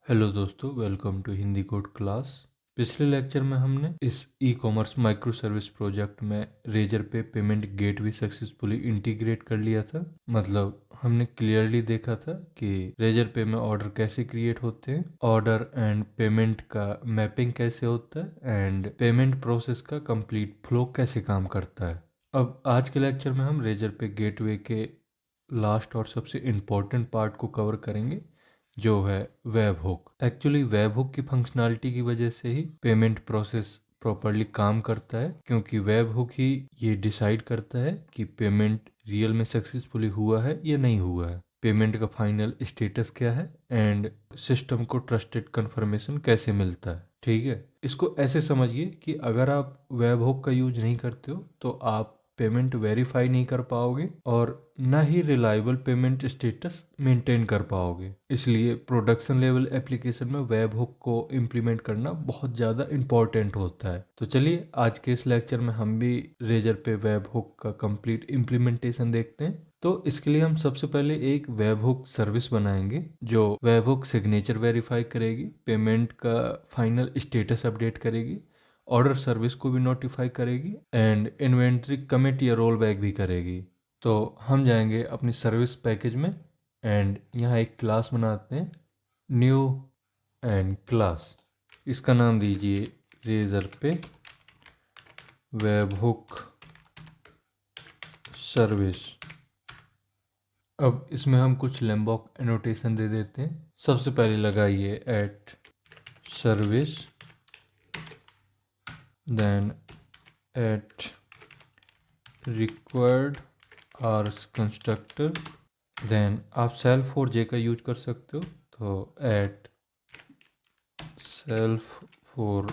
Hello दोस्तों, welcome to Hindi code class. पिछले lecture में हमने इस e commerce micro service project में Razorpay payment gateway successfully integrate कर लिया था। मतलब हमने क्लियरली देखा था कि रेजर पे में ऑर्डर कैसे क्रिएट होते हैं, ऑर्डर एंड पेमेंट का मैपिंग कैसे होता है एंड पेमेंट प्रोसेस का कंप्लीट फ्लो कैसे काम करता है। अब आज के लेक्चर में हम रेजर पे गेटवे के लास्ट और सबसे इम्पोर्टेंट पार्ट को कवर करेंगे, जो है web hook. Actually web hook की फंक्शनैलिटी की वजह से ही पेमेंट प्रोसेस प्रॉपरली काम करता है, क्योंकि वेब हुक ही ये डिसाइड करता है कि पेमेंट रियल में सक्सेसफुली हुआ है या नहीं हुआ है, पेमेंट का फाइनल स्टेटस क्या है एंड सिस्टम को ट्रस्टेड कंफर्मेशन कैसे मिलता है। ठीक है, इसको ऐसे समझिए कि अगर आप वेब हुक का यूज नहीं करते हो तो आप पेमेंट वेरीफाई नहीं कर पाओगे और ना ही रिलायबल पेमेंट स्टेटस मेंटेन कर पाओगे। इसलिए प्रोडक्शन लेवल एप्लीकेशन में वेब हुक को इम्प्लीमेंट करना बहुत ज़्यादा इम्पोर्टेंट होता है। तो चलिए आज के इस लेक्चर में हम भी रेजर पे वेब हुक का कंप्लीट इम्प्लीमेंटेशन देखते हैं। तो इसके लिए हम सबसे पहले एक वेब हुक सर्विस बनाएंगे जो वेब हुक सिग्नेचर वेरीफाई करेगी, पेमेंट का फाइनल स्टेटस अपडेट करेगी, ऑर्डर सर्विस को भी नोटिफाई करेगी एंड इन्वेंट्री कमिट या रोल बैक भी करेगी। तो हम जाएंगे अपनी सर्विस पैकेज में एंड यहाँ एक क्लास बनाते हैं, न्यू एंड क्लास। इसका नाम दीजिए रेजर पे वेब हुक सर्विस। अब इसमें हम कुछ लैम्बॉक एनोटेशन दे देते हैं। सबसे पहले लगाइए at service, then at required args constructor, then आप सेल्फ फॉर जे का यूज कर सकते हो, तो एट सेल्फ फॉर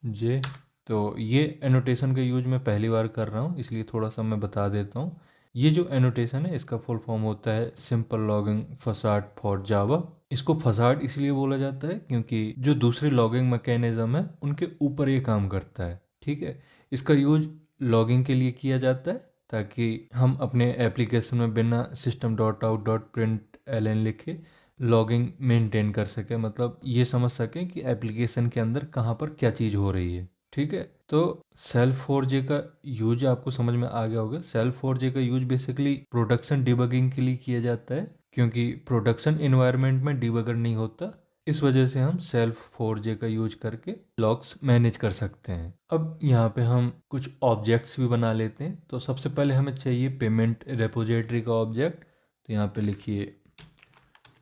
जे। तो ये एनोटेशन का यूज मैं पहली बार कर रहा हूँ, इसलिए थोड़ा सा मैं बता देता हूँ। ये जो एनोटेशन है इसका फुल फॉर्म होता है simple logging facade for Java. इसको फसाड इसलिए बोला जाता है क्योंकि जो दूसरे लॉगिंग मैकेनिज्म है उनके ऊपर ये काम करता है। ठीक है, इसका यूज लॉगिंग के लिए किया जाता है ताकि हम अपने एप्लीकेशन में बिना system.out.println लिखे लॉगिंग मेंटेन कर सके, मतलब ये समझ सकें कि एप्लीकेशन के अंदर कहाँ पर क्या चीज़ हो रही है। ठीक है, तो सेल्फ फोर जे का यूज आपको समझ में आ गया होगा। सेल्फ फोर जे का यूज बेसिकली प्रोडक्शन डिबगिंग के लिए किया जाता है, क्योंकि प्रोडक्शन इन्वायरमेंट में डिबगर नहीं होता। इस वजह से हम सेल्फ फोर जे का यूज करके लॉग्स मैनेज कर सकते हैं। अब यहाँ पे हम कुछ ऑब्जेक्ट्स भी बना लेते हैं। तो सबसे पहले हमें चाहिए पेमेंट रेपोजिटरी का ऑब्जेक्ट। तो यहाँ पे लिखिए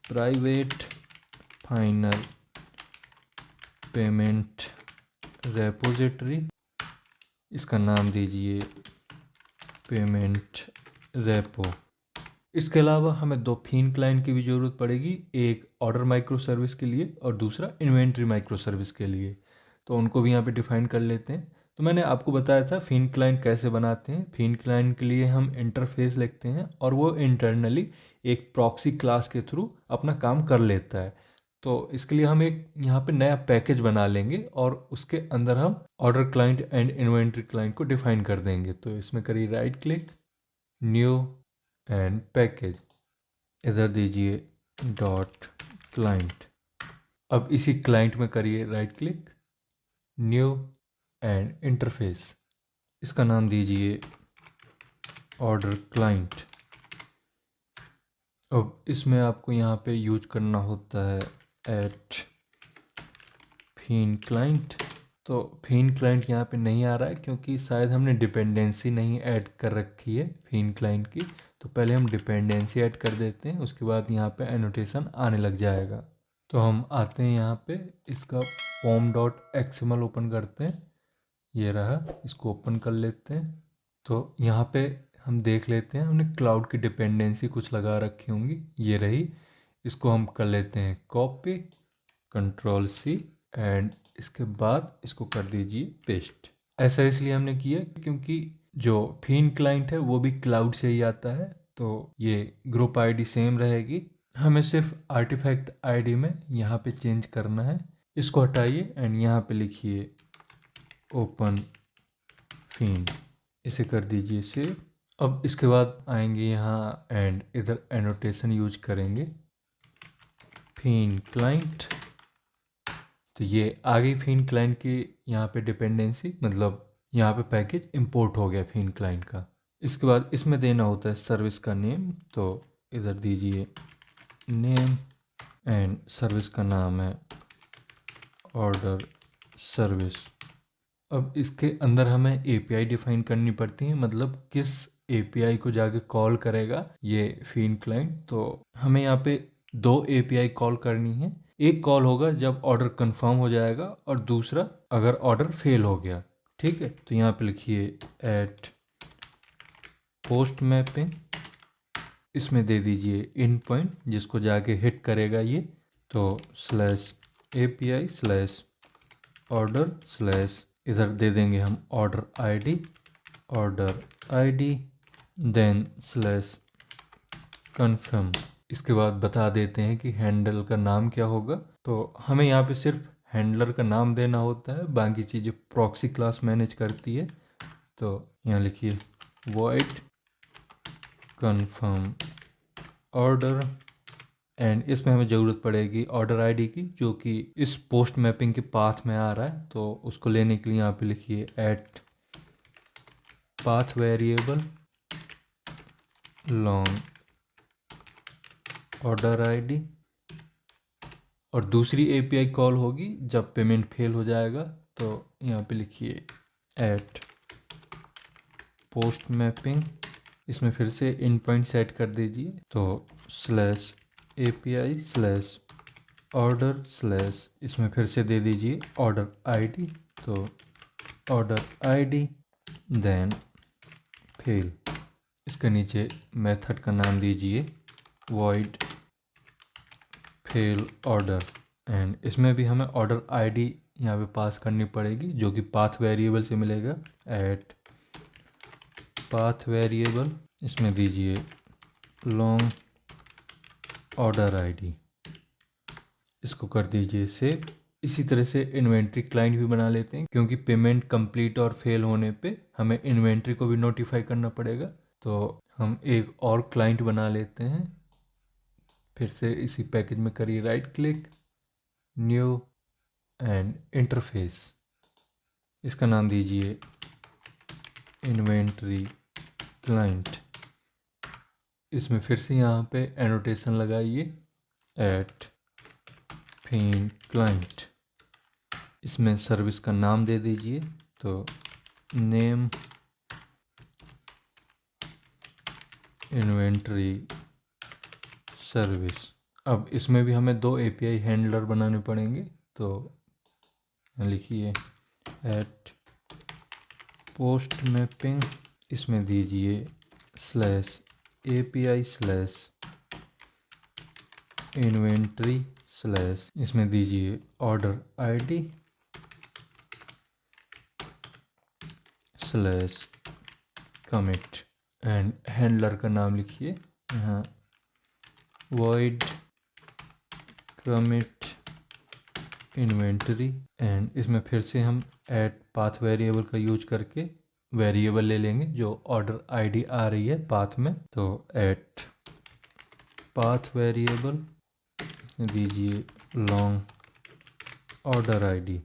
प्राइवेट फाइनल पेमेंट रेपोजिटरी, इसका नाम दीजिए पेमेंट रेपो। इसके अलावा हमें दो थीम क्लाइंट की भी ज़रूरत पड़ेगी, एक ऑर्डर माइक्रो सर्विस के लिए और दूसरा इन्वेंट्री माइक्रो सर्विस के लिए। तो उनको भी यहाँ पे डिफाइन कर लेते हैं। तो मैंने आपको बताया था फिन क्लाइंट कैसे बनाते हैं। फिन क्लाइंट के लिए हम इंटरफेस लिखते हैं और वो इंटरनली एक प्रॉक्सी क्लास के थ्रू अपना काम कर लेता है। तो इसके लिए हम एक यहाँ पे नया पैकेज बना लेंगे और उसके अंदर हम order client and inventory client को डिफाइन कर देंगे। तो इसमें करिए right click, new and package, इधर दीजिए डॉट क्लाइंट। अब इसी क्लाइंट में करिए right click, new and interface, इसका नाम दीजिए ऑर्डर क्लाइंट। अब इसमें आपको यहाँ पे यूज करना होता है एट फिन क्लाइंट। तो फिन क्लाइंट यहाँ पे नहीं आ रहा है क्योंकि शायद हमने डिपेंडेंसी नहीं ऐड कर रखी है फिन क्लाइंट की। तो पहले हम डिपेंडेंसी ऐड कर देते हैं, उसके बाद यहाँ पे एनोटेशन आने लग जाएगा। तो हम आते हैं यहाँ पे, इसका pom.xml ओपन करते हैं। ये रहा, इसको ओपन कर लेते हैं। तो यहाँ पे हम देख लेते हैं हमने क्लाउड की डिपेंडेंसी कुछ लगा रखी होंगी, ये रही। इसको हम कर लेते हैं कॉपी, कंट्रोल सी एंड इसके बाद इसको कर दीजिए पेस्ट। ऐसा इसलिए हमने किया क्योंकि जो फिन क्लाइंट है वो भी क्लाउड से ही आता है, तो ये ग्रुप आईडी सेम रहेगी। हमें सिर्फ आर्टिफैक्ट आईडी में यहाँ पे चेंज करना है। इसको हटाइए एंड यहाँ पे लिखिए ओपन फिन, इसे कर दीजिए सेव। अब इसके बाद आएंगे यहाँ एंड इधर एनोटेशन यूज करेंगे फिन क्लाइंट। तो ये आ गई फिन क्लाइंट की यहाँ पे डिपेंडेंसी, मतलब यहाँ पे पैकेज इंपोर्ट हो गया फिन क्लाइंट का। इसके बाद इसमें देना होता है सर्विस का नेम, तो इधर दीजिए नेम एंड सर्विस का नाम है ऑर्डर सर्विस। अब इसके अंदर हमें एपीआई डिफाइन करनी पड़ती है, मतलब किस एपीआई को जाके कॉल करेगा ये फिन क्लाइंट। तो हमें यहाँ पे 2 एपीआई कॉल करनी है। एक कॉल होगा जब ऑर्डर कंफर्म हो जाएगा और दूसरा अगर ऑर्डर फेल हो गया। ठीक है, तो यहाँ पे लिखिए एट पोस्ट मैपिंग, इसमें दे दीजिए इन पॉइंट जिसको जाके हिट करेगा ये, तो slash API slash order slash, इधर दे देंगे हम order ID then slash confirm. इसके बाद बता देते हैं कि हैंडल का नाम क्या होगा। तो हमें यहाँ पे सिर्फ हैंडलर का नाम देना होता है, बाकी चीज़ें प्रॉक्सी क्लास मैनेज करती है। तो यहाँ लिखिए वॉइड कन्फर्म ऑर्डर एंड इसमें हमें ज़रूरत पड़ेगी ऑर्डर आईडी की, जो कि इस पोस्ट मैपिंग के पाथ में आ रहा है। तो उसको लेने के लिए यहाँ पे लिखिए at path variable long order ID, और दूसरी एपीआई कॉल होगी जब पेमेंट फेल हो जाएगा। तो यहाँ पे लिखिए एट पोस्ट मैपिंग, इसमें फिर से इन पॉइंट सेट कर दीजिए, तो slash API slash order slash, इसमें फिर से दे दीजिए ऑर्डर आईडी, तो ऑर्डर आईडी देन फेल। इसके नीचे मेथड का नाम दीजिए वॉइड फेल ऑर्डर एंड इसमें भी हमें ऑर्डर आईडी यहाँ पे पास करनी पड़ेगी, जो कि पाथ वेरिएबल से मिलेगा। एट पाथ वेरिएबल, इसमें दीजिए लॉन्ग ऑर्डर आईडी, इसको कर दीजिए सेव। इसी तरह से इन्वेंट्री क्लाइंट भी बना लेते हैं, क्योंकि पेमेंट कंप्लीट और फेल होने पे हमें इन्वेंट्री को भी नोटिफाई करना पड़ेगा। तो हम एक और क्लाइंट बना लेते हैं। फिर से इसी पैकेज में करिए right click, new and interface, इसका नाम दीजिए इन्वेंट्री क्लाइंट। इसमें फिर से यहाँ पे एनोटेशन लगाइए एट फिन क्लाइंट, इसमें सर्विस का नाम दे दीजिए, तो नेम इन्वेंट्री सर्विस। अब इसमें भी हमें 2 एपीआई हैंडलर बनाने पड़ेंगे। तो लिखिए एट पोस्ट मैपिंग, इसमें दीजिए slash API slash inventory slash, इसमें दीजिए order ID slash commit and handler का नाम लिखिए यहाँ वॉइड कमिट इन्वेंटरी एंड इसमें फिर से हम ऐड पाथ वेरिएबल का यूज करके वेरिएबल ले लेंगे जो ऑर्डर आईडी आ रही है पाथ में। तो ऐड पाथ वेरिएबल दीजिए लॉन्ग ऑर्डर आईडी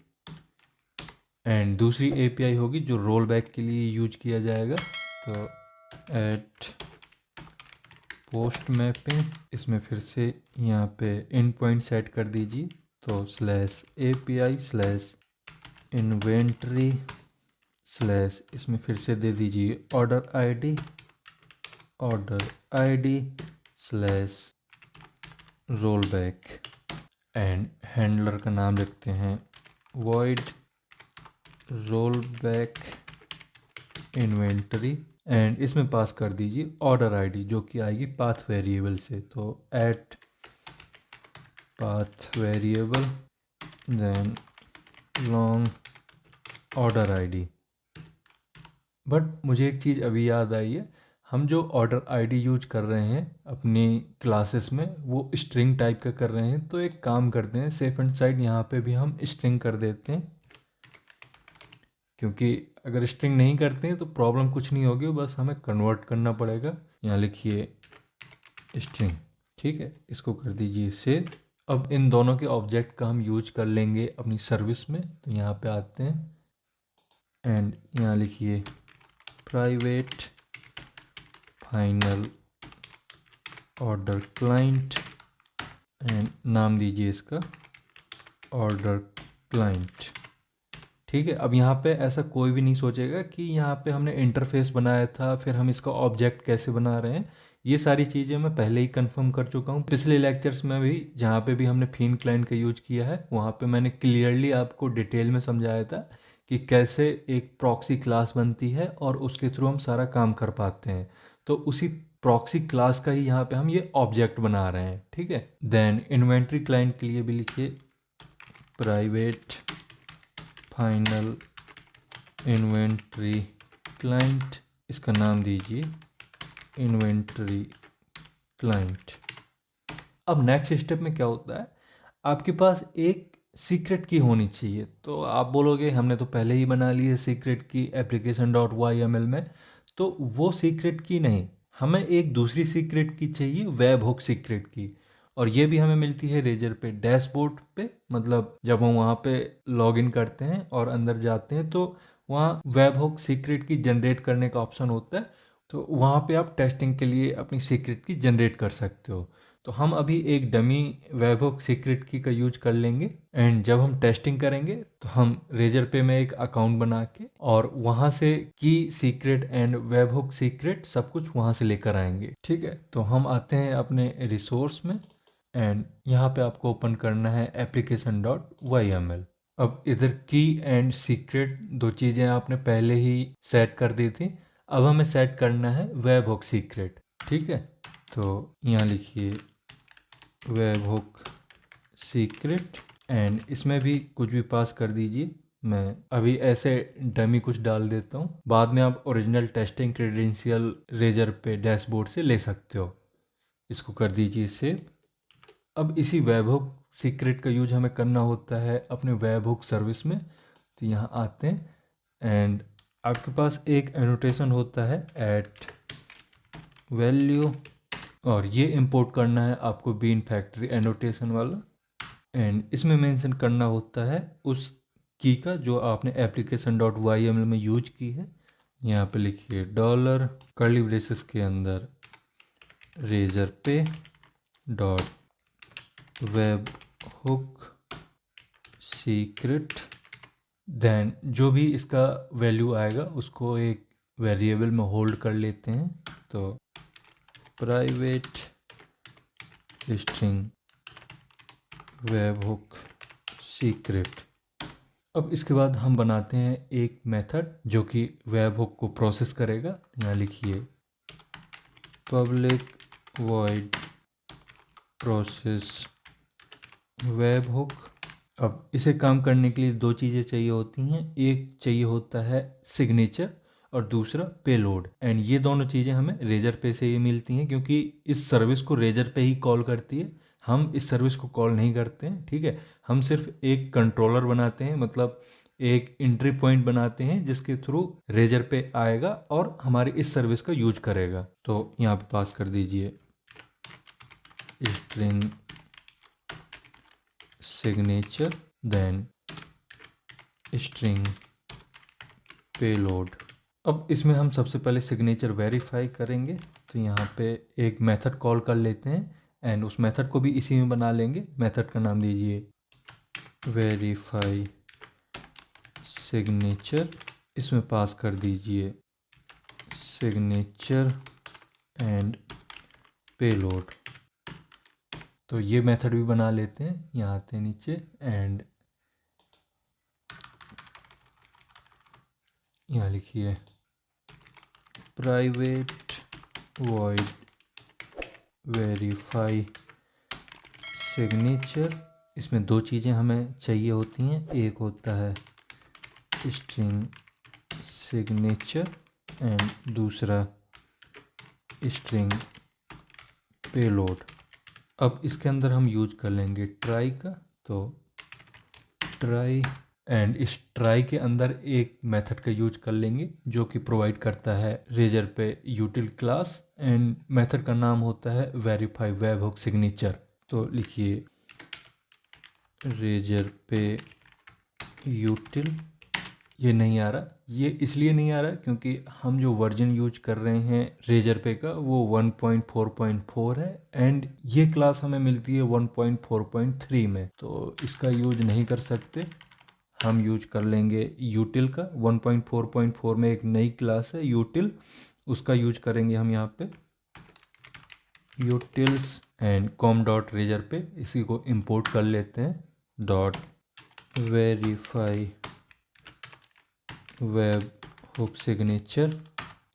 एंड दूसरी एपीआई होगी जो रोल बैक के लिए यूज किया जाएगा। तो ऐड पोस्ट मैपिंग, इसमें फिर से यहाँ पे इन पॉइंट सेट कर दीजिए, तो slash API slash inventory slash, इसमें फिर से दे दीजिए order ID slash roll back and handler का नाम लिखते हैं void roll back inventory and इसमें पास कर दीजिए ऑर्डर आईडी जो कि आएगी पाथ वेरिएबल से। तो at path variable then long order ID. But मुझे एक चीज़ अभी याद आई है, हम जो ऑर्डर आईडी यूज कर रहे हैं अपनी क्लासेस में वो स्ट्रिंग टाइप का कर रहे हैं। तो एक काम करते हैं, सेफ एंड साइड यहाँ पे भी हम स्ट्रिंग कर देते हैं, क्योंकि अगर स्ट्रिंग नहीं करते हैं तो प्रॉब्लम कुछ नहीं होगी, बस हमें कन्वर्ट करना पड़ेगा। यहाँ लिखिए स्ट्रिंग, ठीक है, इसको कर दीजिए सेव। अब इन दोनों के ऑब्जेक्ट का हम यूज कर लेंगे अपनी सर्विस में। तो यहाँ पे आते हैं एंड यहाँ लिखिए private final order client and नाम दीजिए इसका ऑर्डर क्लाइंट। ठीक है, अब यहाँ पे ऐसा कोई भी नहीं सोचेगा कि यहाँ पे हमने इंटरफेस बनाया था फिर हम इसका ऑब्जेक्ट कैसे बना रहे हैं। ये सारी चीज़ें मैं पहले ही कंफर्म कर चुका हूँ पिछले लेक्चर्स में भी, जहाँ पे भी हमने फीन क्लाइंट का यूज किया है वहाँ पे मैंने क्लियरली आपको डिटेल में समझाया था कि कैसे एक प्रॉक्सी क्लास बनती है और उसके थ्रू हम सारा काम कर पाते हैं। तो उसी प्रॉक्सी क्लास का ही यहाँ पे हम ये ऑब्जेक्ट बना रहे हैं। ठीक है, देन इन्वेंट्री क्लाइंट के लिए भी लिखिए प्राइवेट फाइनल इन्वेंट्री क्लाइंट, इसका नाम दीजिए इन्वेंट्री क्लाइंट। अब नेक्स्ट स्टेप में क्या होता है, आपके पास एक सीक्रेट की होनी चाहिए। तो आप बोलोगे हमने तो पहले ही बना ली है सीक्रेट की application.yml में, तो वो सीक्रेट की नहीं, हमें एक दूसरी सीक्रेट की चाहिए, वेब हुक सीक्रेट की। और ये भी हमें मिलती है रेजर पे डैशबोर्ड पे, मतलब जब हम वहाँ पे लॉगिन करते हैं और अंदर जाते हैं तो वहाँ वेब हुक सीक्रेट की जनरेट करने का ऑप्शन होता है। तो वहाँ पे आप टेस्टिंग के लिए अपनी सीक्रेट की जनरेट कर सकते हो। तो हम अभी एक डमी वेब हुक सीक्रेट की का यूज कर लेंगे एंड जब हम टेस्टिंग करेंगे तो हम रेजर पे में एक अकाउंट बना के और वहाँ से की secret and web hook secret सब कुछ वहाँ से लेकर आएंगे। ठीक है, तो हम आते हैं अपने रिसोर्स में एंड यहाँ पे आपको ओपन करना है application.yml। अब इधर की एंड सीक्रेट दो चीज़ें आपने पहले ही सेट कर दी थी, अब हमें सेट करना है वेब हुक सीक्रेट। ठीक है, तो यहाँ लिखिए वेब हुक सीक्रेट एंड इसमें भी कुछ भी पास कर दीजिए। मैं अभी ऐसे डमी कुछ डाल देता हूँ, बाद में आप ओरिजिनल टेस्टिंग क्रेडेंशियल रेजर पे डैशबोर्ड से ले सकते हो। इसको कर दीजिए सेव। अब इसी वेब हुक सीक्रेट का यूज हमें करना होता है अपने वेब हुक सर्विस में। तो यहाँ आते हैं एंड आपके पास एक एनोटेशन होता है एट वैल्यू, और ये इंपोर्ट करना है आपको बीन फैक्ट्री एनोटेशन वाला एंड इसमें मेंशन करना होता है उस की का जो आपने application.yml में यूज की है। यहाँ पे लिखिए डॉलर कर्ली ब्रेसेस के अंदर Razorpay dot web hook secret, then जो भी इसका वैल्यू आएगा उसको एक वेरिएबल में होल्ड कर लेते हैं। तो private string web hook secret. अब इसके बाद हम बनाते हैं एक मेथड जो कि वेब हुक को प्रोसेस करेगा। यहाँ लिखिए public void process web hook. अब इसे काम करने के लिए दो चीज़ें चाहिए होती हैं, एक चाहिए होता है सिग्नेचर और दूसरा पेलोड। एंड ये दोनों चीज़ें हमें रेजर पे से ही मिलती हैं क्योंकि इस सर्विस को रेजर पे ही कॉल करती है, हम इस सर्विस को कॉल नहीं करते हैं। ठीक है, हम सिर्फ एक कंट्रोलर बनाते हैं, मतलब एक एंट्री पॉइंट बनाते हैं जिसके थ्रू रेजर पे आएगा और हमारी इस सर्विस का यूज करेगा। तो यहाँ पे पास कर दीजिए string signature then string payload. अब इसमें हम सबसे पहले सिग्नेचर वेरीफाई करेंगे। तो यहाँ पे एक मेथड कॉल कर लेते हैं एंड उस मेथड को भी इसी में बना लेंगे। मेथड का नाम दीजिए वेरीफाई सिग्नेचर, इसमें पास कर दीजिए सिग्नेचर एंड पेलोड। तो ये मेथड भी बना लेते हैं। यहाँ आते हैं नीचे एंड यहाँ लिखिए प्राइवेट वॉइड वेरीफाई सिग्नेचर। इसमें दो चीज़ें हमें चाहिए होती हैं, एक होता है स्ट्रिंग सिग्नेचर एंड दूसरा स्ट्रिंग पेलोड। अब इसके अंदर हम यूज कर लेंगे ट्राई का। तो ट्राई एंड इस ट्राई के अंदर एक मेथड का यूज कर लेंगे जो कि प्रोवाइड करता है रेजर पे यूटिल क्लास एंड मेथड का नाम होता है वेरीफाई वेब हुक सिग्नेचर। तो लिखिए रेजर पे यूटिल, ये नहीं आ रहा। ये इसलिए नहीं आ रहा क्योंकि हम जो वर्जन यूज कर रहे हैं रेजर पे का वो 1.4.4 है एंड ये क्लास हमें मिलती है 1.4.3 में, तो इसका यूज नहीं कर सकते। हम यूज कर लेंगे यूटिल का। 1.4.4 में एक नई क्लास है यूटिल, उसका यूज करेंगे हम यहाँ पे utils and com dot Razorpay इसी को इंपोर्ट कर लेते हैं। Dot verify web hook signature,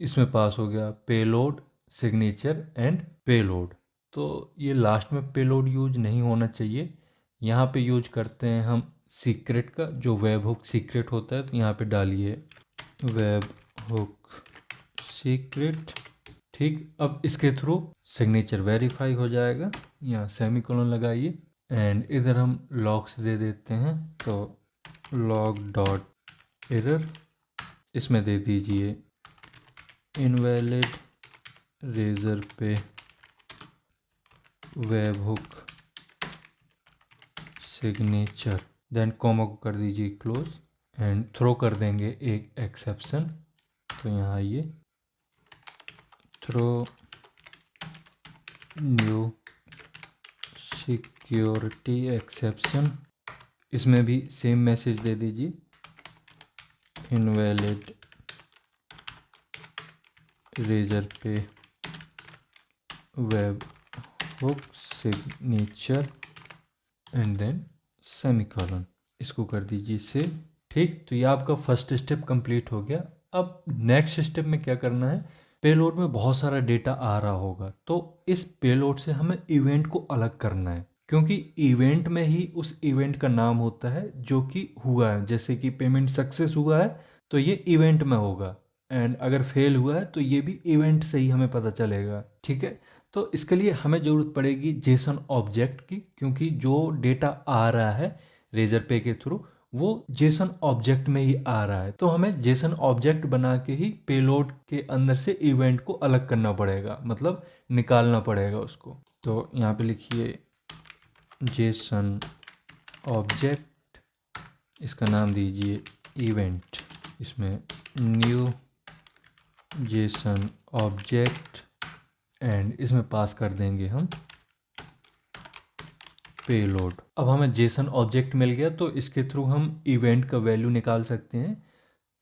इसमें पास हो गया पेलोड सिग्नेचर एंड पेलोड। तो ये लास्ट में पेलोड यूज नहीं होना चाहिए। यहाँ पे यूज करते हैं हम सीक्रेट का, जो वेब हुक सीक्रेट होता है, तो यहाँ पे डालिए वेब हुक सीक्रेट। ठीक, अब इसके थ्रू सिग्नेचर वेरीफाई हो जाएगा। यहाँ सेमीकोलन लगाइए एंड इधर हम लॉग्स दे देते हैं, तो लॉग डॉट एरर, इसमें दे दीजिए invalid Razorpay web hook signature, then comma को कर दीजिए क्लोज एंड थ्रो कर देंगे एक एक्सेप्शन। तो यहाँ आइए, थ्रो न्यू सिक्योरिटी एक्सेप्शन, इसमें भी सेम मैसेज दे दीजिए invalid Razorpay web hook signature and then semicolon, इसको कर दीजिए सेव। ठीक, तो ये आपका फर्स्ट स्टेप कंप्लीट हो गया। अब नेक्स्ट स्टेप में क्या करना है, पेलोड में बहुत सारा डेटा आ रहा होगा, तो इस पेलोड से हमें इवेंट को अलग करना है, क्योंकि इवेंट में ही उस इवेंट का नाम होता है जो कि हुआ है। जैसे कि पेमेंट सक्सेस हुआ है तो ये इवेंट में होगा, एंड अगर फेल हुआ है तो ये भी इवेंट से ही हमें पता चलेगा। ठीक है, तो इसके लिए हमें ज़रूरत पड़ेगी जेसन ऑब्जेक्ट की, क्योंकि जो डेटा आ रहा है रेजर पे के थ्रू वो जेसन ऑब्जेक्ट में ही आ रहा है, तो हमें जेसन ऑब्जेक्ट बना के ही पेलोड के अंदर से इवेंट को अलग करना पड़ेगा, मतलब निकालना पड़ेगा उसको। तो यहाँ पे लिखिए जेसन ऑब्जेक्ट, इसका नाम दीजिए इवेंट, इसमें न्यू जेसन ऑब्जेक्ट एंड इसमें पास कर देंगे हम पेलोड। अब हमें जेसन ऑब्जेक्ट मिल गया, तो इसके थ्रू हम इवेंट का वैल्यू निकाल सकते हैं।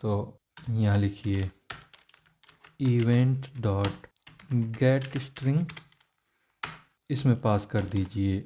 तो यहाँ लिखिए इवेंट डॉट गेट स्ट्रिंग, इसमें पास कर दीजिए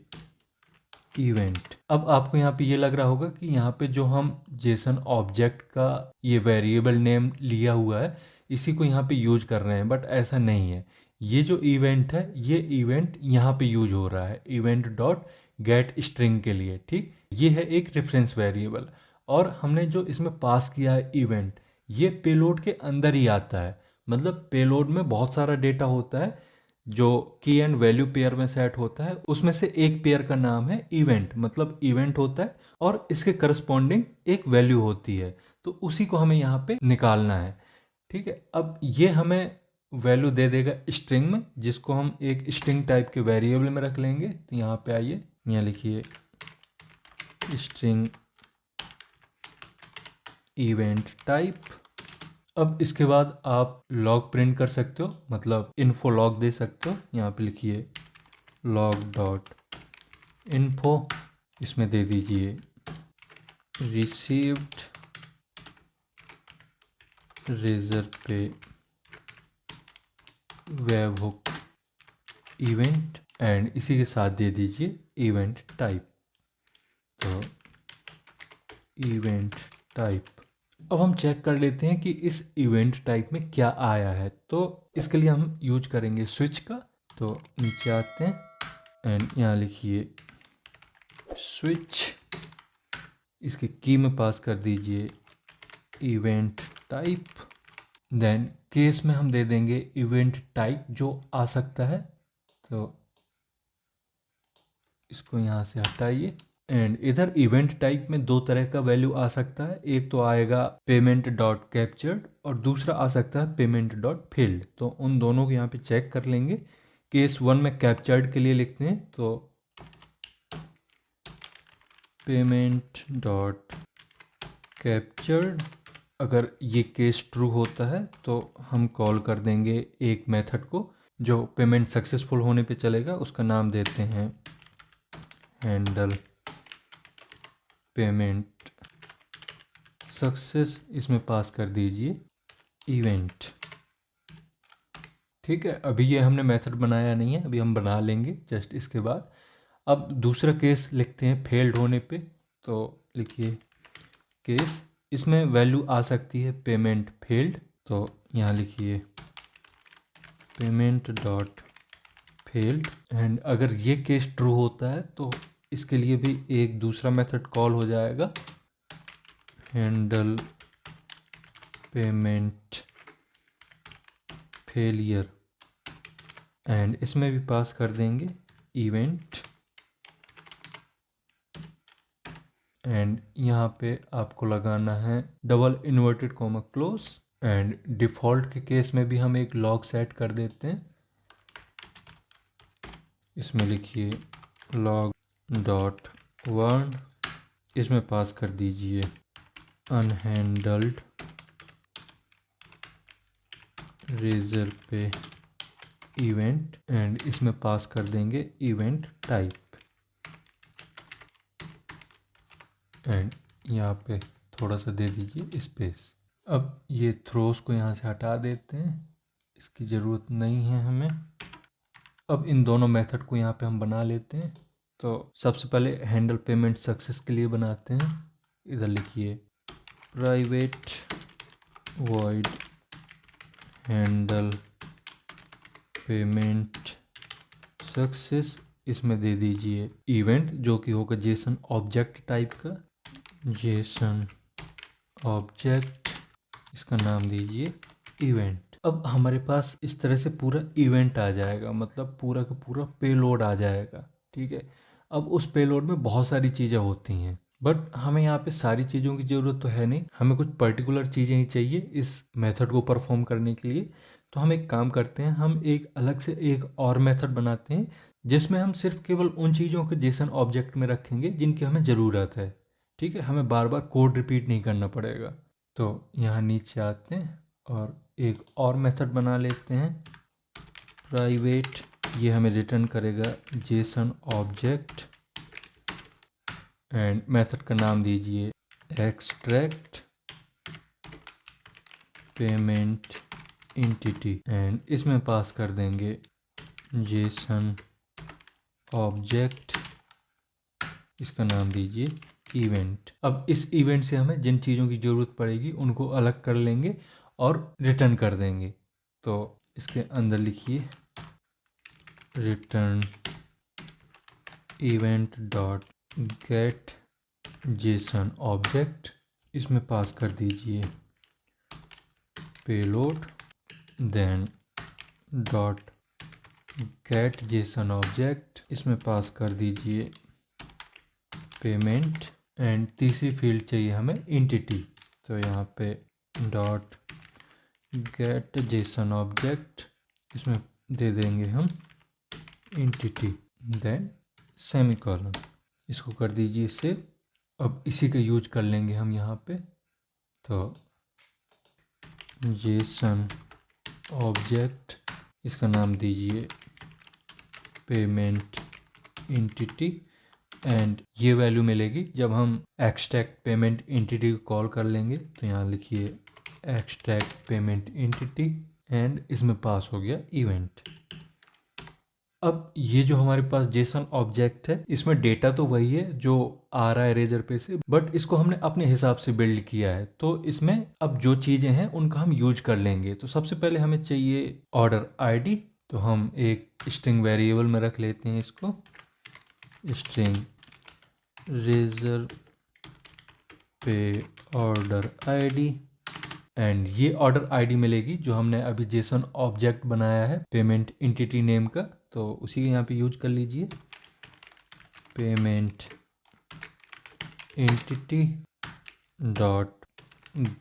इवेंट। अब आपको यहाँ पे ये लग रहा होगा कि यहाँ पे जो हम जेसन ऑब्जेक्ट का ये वेरिएबल नेम लिया हुआ है इसी को यहाँ पे यूज कर रहे हैं, बट ऐसा नहीं है। ये जो इवेंट है ये इवेंट यहाँ पे यूज हो रहा है इवेंट डॉट गेट स्ट्रिंग के लिए। ठीक, ये है एक रेफरेंस वेरिएबल, और हमने जो इसमें पास किया है इवेंट, ये पेलोड के अंदर ही आता है। मतलब पेलोड में बहुत सारा डेटा होता है जो की एंड वैल्यू पेयर में सेट होता है, उसमें से एक पेयर का नाम है इवेंट, मतलब इवेंट होता है और इसके करस्पॉन्डिंग एक वैल्यू होती है, तो उसी को हमें यहाँ पे निकालना है। ठीक है, अब ये हमें वैल्यू दे देगा स्ट्रिंग में, जिसको हम एक स्ट्रिंग टाइप के वेरिएबल में रख लेंगे। तो यहाँ पे आइए, यहाँ लिखिए स्ट्रिंग इवेंट टाइप। अब इसके बाद आप लॉग प्रिंट कर सकते हो, मतलब इन्फो लॉग दे सकते हो। यहाँ पे लिखिए लॉग डॉट इन्फो, इसमें दे दीजिए रिसीव्ड रेजर पे वेब हुक इवेंट एंड इसी के साथ दे दीजिए इवेंट टाइप। तो इवेंट टाइप, अब हम चेक कर लेते हैं कि इस इवेंट टाइप में क्या आया है। तो इसके लिए हम यूज करेंगे स्विच का। तो नीचे आते हैं एंड यहाँ लिखिए स्विच, इसके की में पास कर दीजिए इवेंट टाइप, देन केस में हम दे देंगे इवेंट टाइप जो आ सकता है। तो इसको यहाँ से हटाइए एंड इधर इवेंट टाइप में दो तरह का वैल्यू आ सकता है, एक तो आएगा पेमेंट डॉट कैप्चर्ड और दूसरा आ सकता है पेमेंट डॉट फील्ड। तो उन दोनों को यहाँ पे चेक कर लेंगे। केस 1 में कैप्चर्ड के लिए लिखते हैं, तो पेमेंट डॉट कैप्चर्ड। अगर ये केस ट्रू होता है तो हम कॉल कर देंगे एक मेथड को जो पेमेंट सक्सेसफुल होने पे चलेगा, उसका नाम देते हैं हैंडल पेमेंट सक्सेस। इसमें पास कर दीजिए इवेंट। ठीक है, अभी ये हमने मेथड बनाया नहीं है, अभी हम बना लेंगे जस्ट इसके बाद। अब दूसरा केस लिखते हैं फेल्ड होने पे, तो लिखिए केस, इसमें वैल्यू आ सकती है पेमेंट फेल्ड, तो यहाँ लिखिए पेमेंट डॉट फेल्ड। एंड अगर ये केस ट्रू होता है तो इसके लिए भी एक दूसरा मेथड कॉल हो जाएगा, हैंडल पेमेंट फेलियर, एंड इसमें भी पास कर देंगे इवेंट। एंड यहाँ पे आपको लगाना है double inverted comma close. And default के केस में भी हम एक लॉग सेट कर देते हैं, इसमें लिखिए लॉग डॉट वर्न, इसमें पास कर दीजिए अनहैंडल्ड रेजर पे इवेंट, एंड इसमें पास कर देंगे इवेंट टाइप। एंड यहाँ पे थोड़ा सा दे दीजिए स्पेस। अब ये थ्रोस को यहाँ से हटा देते हैं, इसकी ज़रूरत नहीं है हमें। अब इन दोनों मेथड को यहाँ पे हम बना लेते हैं। तो सबसे पहले हैंडल पेमेंट सक्सेस के लिए बनाते हैं, इधर लिखिए private void handle payment success, इसमें दे दीजिए इवेंट जो कि होगा जेसन ऑब्जेक्ट टाइप का, जेसन ऑब्जेक्ट, इसका नाम दीजिए इवेंट। अब हमारे पास इस तरह से पूरा इवेंट आ जाएगा, मतलब पूरा का पूरा पेलोड आ जाएगा। ठीक है, अब उस पेलोड में बहुत सारी चीज़ें होती हैं, बट हमें यहाँ पे सारी चीज़ों की ज़रूरत तो है नहीं, हमें कुछ पर्टिकुलर चीज़ें ही चाहिए इस मेथड को परफॉर्म करने के लिए। तो हम एक काम करते हैं, हम एक अलग से एक और मेथड बनाते हैं जिसमें हम सिर्फ केवल उन चीज़ों को जेसन ऑब्जेक्ट में रखेंगे जिनकी हमें ज़रूरत है। ठीक है, हमें बार बार कोड रिपीट नहीं करना पड़ेगा। तो यहाँ नीचे आते हैं और एक और मेथड बना लेते हैं प्राइवेट, ये हमें रिटर्न करेगा जेसन ऑब्जेक्ट, एंड मेथड का नाम दीजिए एक्सट्रैक्ट पेमेंट एंटिटी, एंड इसमें पास कर देंगे जेसन ऑब्जेक्ट, इसका नाम दीजिए इवेंट। अब इस इवेंट से हमें जिन चीज़ों की ज़रूरत पड़ेगी उनको अलग कर लेंगे और रिटर्न कर देंगे। तो इसके अंदर लिखिए return event dot get JSON object, इसमें पास कर दीजिए payload, then dot get JSON object, इसमें पास कर दीजिए पेमेंट, एंड तीसरी फील्ड चाहिए हमें एंटिटी, तो यहाँ पे डॉट गेट जेसन ऑब्जेक्ट, इसमें दे देंगे हम एंटिटी, देन सेमीकोलन, इसको कर दीजिए सेव। अब इसी का यूज कर लेंगे हम यहाँ पे, तो जेसन ऑब्जेक्ट, इसका नाम दीजिए पेमेंट एंटिटी, एंड ये वैल्यू मिलेगी जब हम एक्सट्रैक्ट पेमेंट एंटिटी को कॉल कर लेंगे। तो यहाँ लिखिए एक्सट्रैक्ट पेमेंट एंटिटी, एंड इसमें पास हो गया इवेंट। अब ये जो हमारे पास जेसन ऑब्जेक्ट है, इसमें डेटा तो वही है जो आ रहा है रेजर पे से, बट इसको हमने अपने हिसाब से बिल्ड किया है। तो इसमें अब जो चीज़ें हैं उनका हम यूज कर लेंगे। तो सबसे पहले हमें चाहिए ऑर्डर आईडी, तो हम एक स्ट्रिंग वेरिएबल में रख लेते हैं इसको, स्ट्रिंग रेजर पे ऑर्डर आईडी, एंड ये ऑर्डर आईडी मिलेगी जो हमने अभी जेसन ऑब्जेक्ट बनाया है पेमेंट एंटिटी नेम का, तो उसी के यहाँ पे यूज कर लीजिए payment entity dot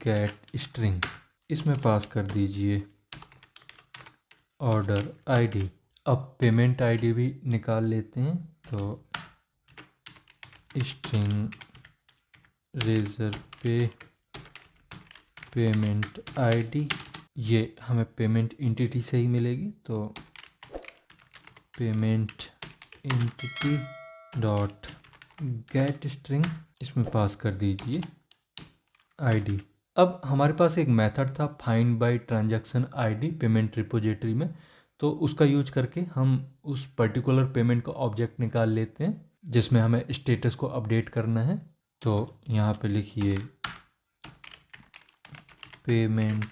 gate string, इसमें पास कर दीजिए ऑर्डर आईडी। अब पेमेंट आईडी भी निकाल लेते हैं, तो स्ट्रिंग रेजर पे पेमेंट आईडी, ये हमें पेमेंट एंटिटी से ही मिलेगी, तो payment entity dot gate string, इसमें पास कर दीजिए आईडी। अब हमारे पास एक मेथड था find by transaction ID payment repository में, तो उसका यूज करके हम उस पर्टिकुलर पेमेंट का ऑब्जेक्ट निकाल लेते हैं जिसमें हमें स्टेटस को अपडेट करना है। तो यहाँ पे लिखिए पेमेंट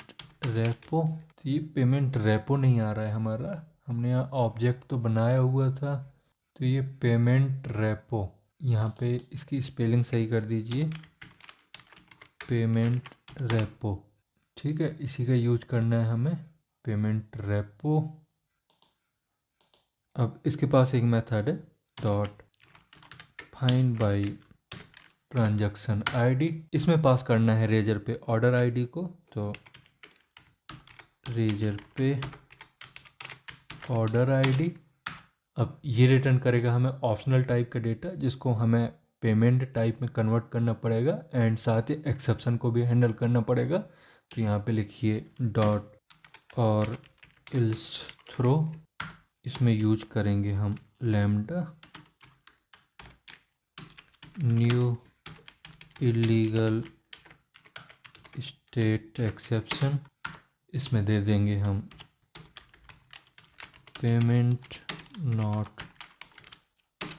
रेपो, तो ये पेमेंट रेपो नहीं आ रहा है हमारा, हमने यहाँ ऑब्जेक्ट तो बनाया हुआ था, तो ये पेमेंट रेपो, यहाँ पे इसकी स्पेलिंग सही कर दीजिए, पेमेंट रेपो, ठीक है, इसी का यूज करना है हमें, पेमेंट रेपो। अब इसके पास एक मेथड है dot find by transaction ID, इसमें पास करना है रेजर पे ऑर्डर आईडी को, तो रेजर पे ऑर्डर आईडी। अब ये रिटर्न करेगा हमें ऑप्शनल टाइप का डेटा जिसको हमें पेमेंट टाइप में कन्वर्ट करना पड़ेगा एंड साथ ही एक्सेप्शन को भी हैंडल करना पड़ेगा। तो यहाँ पे लिखिए डॉट और इल्स थ्रो, इसमें यूज करेंगे हम lambda new illegal state exception, इसमें दे देंगे हम payment not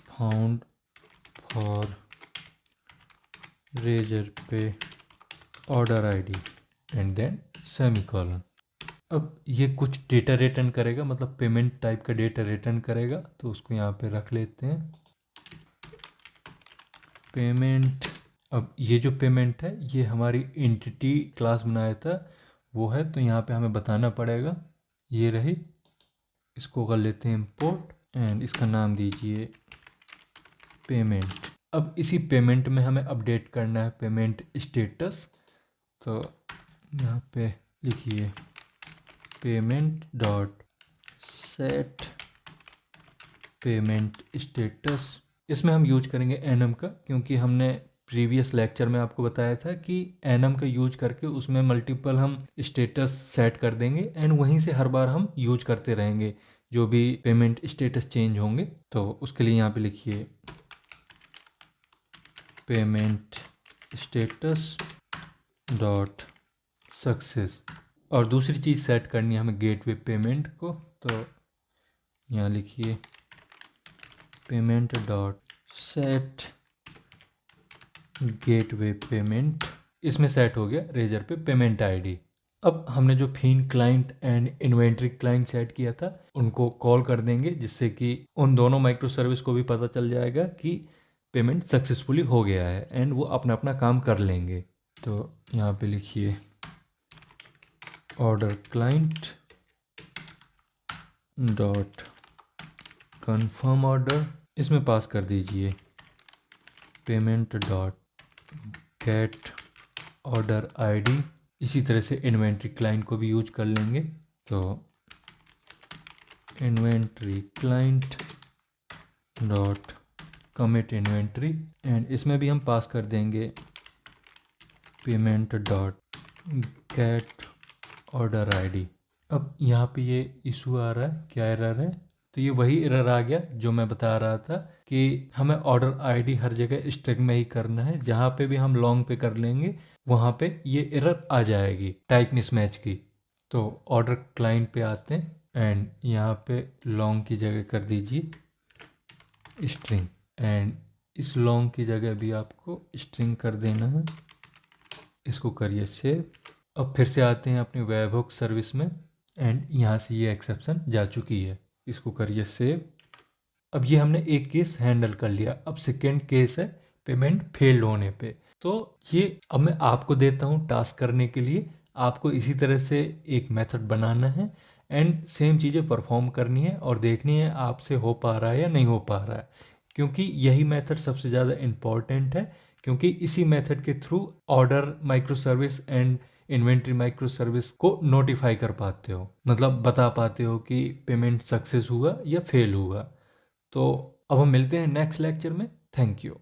found for Razorpay order ID and then semicolon. अब ये कुछ डेटा रिटर्न करेगा, मतलब पेमेंट टाइप का डेटा रिटर्न करेगा, तो उसको यहाँ पे रख लेते हैं पेमेंट। अब ये जो पेमेंट है ये हमारी एंटिटी क्लास बनाया था वो है, तो यहाँ पे हमें बताना पड़ेगा, ये रही, इसको कर लेते हैं इंपोर्ट एंड इसका नाम दीजिए पेमेंट। अब इसी पेमेंट में हमें अपडेट करना है पेमेंट स्टेटस, तो यहाँ पे लिखिए payment dot set payment status, इसमें हम यूज करेंगे एनम का, क्योंकि हमने प्रीवियस लेक्चर में आपको बताया था कि एनम का यूज करके उसमें मल्टीपल हम स्टेटस सेट कर देंगे एंड वहीं से हर बार हम यूज करते रहेंगे जो भी पेमेंट स्टेटस चेंज होंगे। तो उसके लिए यहाँ पे लिखिए पेमेंट स्टेटस डॉट सक्सेस, और दूसरी चीज़ सेट करनी है हमें गेटवे पेमेंट को, तो यहाँ लिखिए payment dot set gateway payment, इसमें सेट हो गया रेजर पे पेमेंट आईडी। अब हमने जो fin client and inventory client set किया था उनको कॉल कर देंगे, जिससे कि उन दोनों माइक्रो सर्विस को भी पता चल जाएगा कि पेमेंट सक्सेसफुली हो गया है एंड वो अपना अपना काम कर लेंगे। तो यहाँ पे लिखिए order client dot confirm order, इसमें पास कर दीजिए payment dot gate order ID. इसी तरह से इन्वेंट्री क्लाइंट को भी यूज कर लेंगे, तो inventory client dot commit inventory and इसमें भी हम पास कर देंगे payment dot gate order ID. अब यहाँ पे ये इशू आ रहा है, क्या एरर है, तो ये वही एरर आ गया जो मैं बता रहा था कि हमें ऑर्डर आईडी हर जगह स्ट्रिंग में ही करना है, जहाँ पे भी हम लॉन्ग पे कर लेंगे वहाँ पे ये एरर आ जाएगी टाइप मिसमैच की। तो ऑर्डर क्लाइंट पे आते हैं एंड यहाँ पे लॉन्ग की जगह कर दीजिए स्ट्रिंग एंड इस लॉन्ग की जगह भी आपको स्ट्रिंग कर देना है, इसको करिए सेव। अब फिर से आते हैं अपने वेबहुक सर्विस में एंड यहाँ से ये एक्सेप्शन जा चुकी है, इसको करिए सेव। अब ये हमने एक केस हैंडल कर लिया, अब सेकेंड केस है पेमेंट फेल्ड होने पे। तो ये अब मैं आपको देता हूँ टास्क करने के लिए, आपको इसी तरह से एक मेथड बनाना है एंड सेम चीज़ें परफॉर्म करनी है और देखनी है आपसे हो पा रहा है या नहीं हो पा रहा है, क्योंकि यही मेथड सबसे ज़्यादा इम्पॉर्टेंट है, क्योंकि इसी मेथड के through order micro service and inventory micro service को नोटिफाई कर पाते हो, मतलब बता पाते हो कि पेमेंट सक्सेस हुआ या फेल हुआ। तो अब हम मिलते हैं नेक्स्ट लेक्चर में। Thank you.